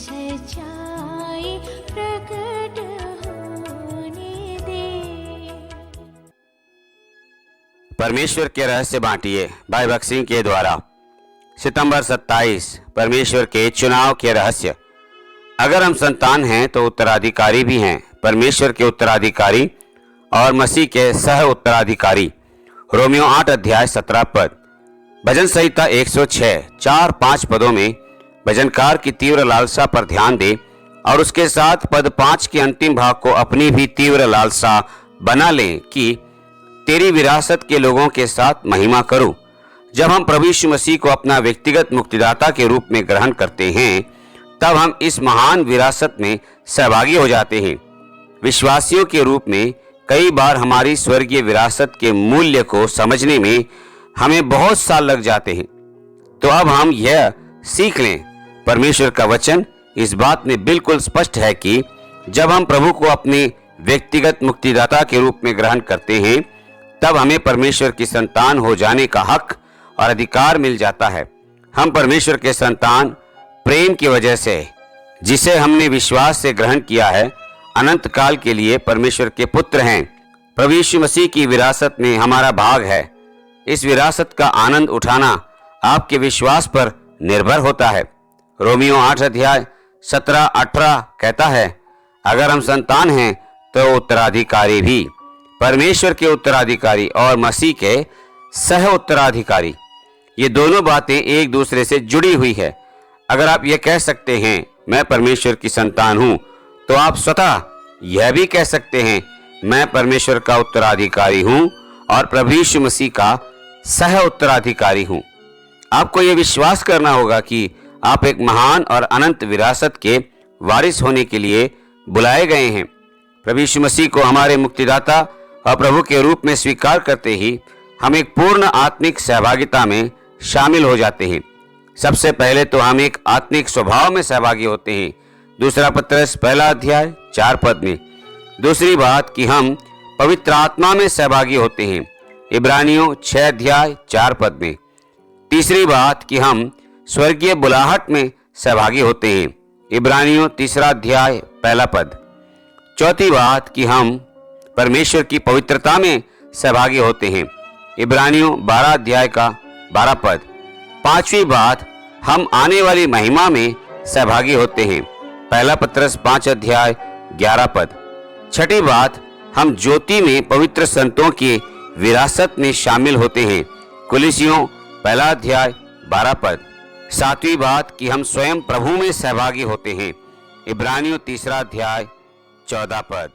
सच्चाई प्रकट होने दे। परमेश्वर के रहस्य बांटिए भाई भक्त सिंह के द्वारा। सितंबर 27, परमेश्वर के चुनाव के रहस्य। अगर हम संतान हैं तो उत्तराधिकारी भी हैं, परमेश्वर के उत्तराधिकारी और मसीह के सह उत्तराधिकारी। रोमियो 8 अध्याय 17 पद। भजन संहिता 106 4-5 पदों में भजनकार की तीव्र लालसा पर ध्यान दे और उसके साथ पद 5 के अंतिम भाग को अपनी भी तीव्र लालसा बना लें कि तेरी विरासत के लोगों के साथ महिमा करूं। जब हम प्रभु यीशु मसीह को अपना व्यक्तिगत मुक्तिदाता के रूप में ग्रहण करते हैं तब हम इस महान विरासत में सहभागी हो जाते हैं। विश्वासियों के रूप में कई बार हमारी स्वर्गीय विरासत के मूल्य को समझने में हमें बहुत साल लग जाते हैं। तो अब हम यह सीख लें, परमेश्वर का वचन इस बात में बिल्कुल स्पष्ट है कि जब हम प्रभु को अपने व्यक्तिगत मुक्तिदाता के रूप में ग्रहण करते हैं तब हमें परमेश्वर की संतान हो जाने का हक और अधिकार मिल जाता है। हम परमेश्वर के संतान प्रेम की वजह से, जिसे हमने विश्वास से ग्रहण किया है, अनंत काल के लिए परमेश्वर के पुत्र हैं। प्रभु यीशु मसीह की विरासत में हमारा भाग है। इस विरासत का आनंद उठाना आपके विश्वास पर निर्भर होता है। रोमियो 8 अध्याय 17-18 कहता है, अगर हम संतान हैं तो उत्तराधिकारी भी, परमेश्वर के उत्तराधिकारी और मसीह के सह उत्तराधिकारी। ये दोनों बातें एक दूसरे से जुड़ी हुई है। अगर आप ये कह सकते हैं मैं परमेश्वर की संतान हूं, तो आप स्वतः यह भी कह सकते हैं मैं परमेश्वर का उत्तराधिकारी हूं और प्रभु यीशु मसीह का सह उत्तराधिकारी हूं। आपको यह विश्वास करना होगा कि आप एक महान और अनंत विरासत के वारिस होने के लिए बुलाए गए हैं। प्रभु यीशु मसीह को हमारे मुक्तिदाता और प्रभु के रूप में स्वीकार करते ही हम एक पूर्ण आत्मिक सहभागिता में शामिल हो जाते हैं। सबसे पहले तो हम एक आत्मिक स्वभाव में सहभागी होते हैं। दूसरा पत्रस 1 अध्याय 4 पद में। दूसरी बात कि हम पवित्र आत्मा में सहभागी होते हैं, इब्रानियों 6 अध्याय 4 पद में। तीसरी बात कि हम स्वर्गीय बुलाहट में सहभागी होते हैं, इब्रानियों 3 अध्याय 1 पद। चौथी बात कि हम परमेश्वर की पवित्रता में सहभागी होते हैं, इब्रानियों 12 अध्याय का 12 पद। पांचवी बात, हम आने वाली महिमा में सहभागी होते हैं, 1 पत्रस 5 अध्याय 11 पद। छठी बात, हम ज्योति में पवित्र संतों की विरासत में शामिल होते हैं, कुलिसियों 1 अध्याय 12 पद। सातवीं बात कि हम स्वयं प्रभु में सहभागी होते हैं, इब्रानियों 3 अध्याय 14 पद।